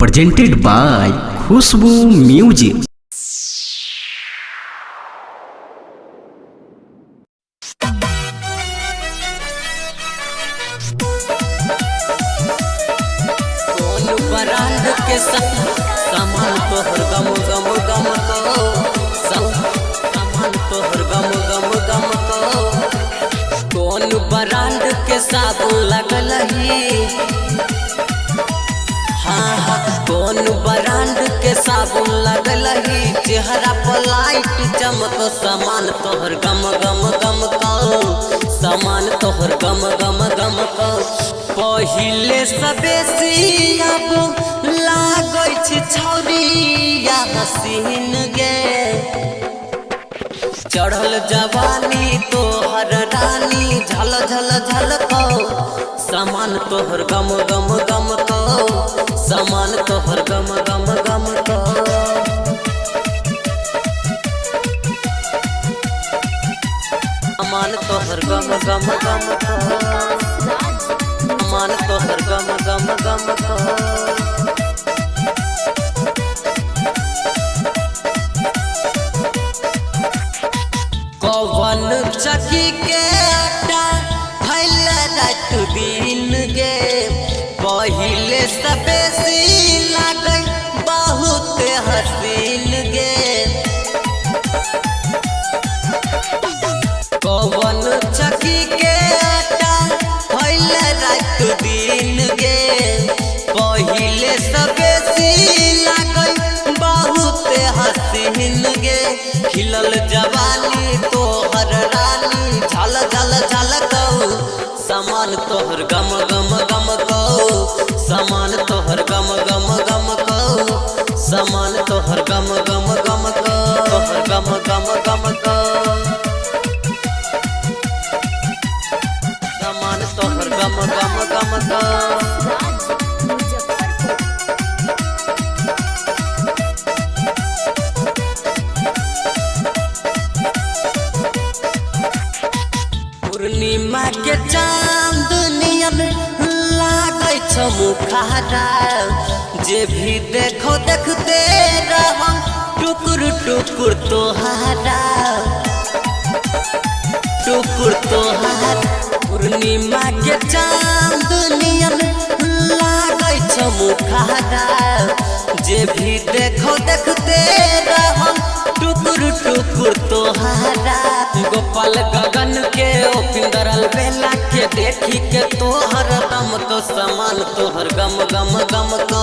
presented by Khushbu Music। Brand के सामान तोहर गम गम गम को सामान तोहर गम गम गम को कौन ब्रांड के साबुन लगल ही हाँ हाँ कौन ब्रांड के साबुन लगल ही चेहरा पर लाइट चमको सामान तोहर गम गम गम को सामान तोहर गम गम गम को पहिले सबेसी अब लागै छी छौरिया हसीन गे चढ़ल जवानी तोहर रानी झल झल झलको सामान तोहर गम गम गम को सामान तोहर गम गम गम को सामान तोहर गम गम गम को सामान तोहर गम गम गम को कौन चकी के आटा फैल रात दिन गे पहिले सबेसी लागे बहुत हसीन गे कौन चकी के आटा फैल रात दिन गे पहिले सबेसी लागे बहुत हसीन गे खिलल जवानी तोहर रानी झल झल झल को सामान तोहर गम गम गम को सामान तोहर गम गम गम को सामान तोहर गम गम गम को तोहर गम गम गम को सामान तोहर गम गम गम को पूर्णिमा के चांद नियन लागै छ मुखारा जे भी देखो देखते रह टुकुर टुकुर तोहारा टुकुर तोहारा पूर्णिमा के चांद नियन लागै छ मुखारा जे भी देखो देखते रह टुकुर टुकुर तोहारा गोपाल गगन के पिंदरल बेला के देखी के तोहर दम को सामान तोहर गम गम गम को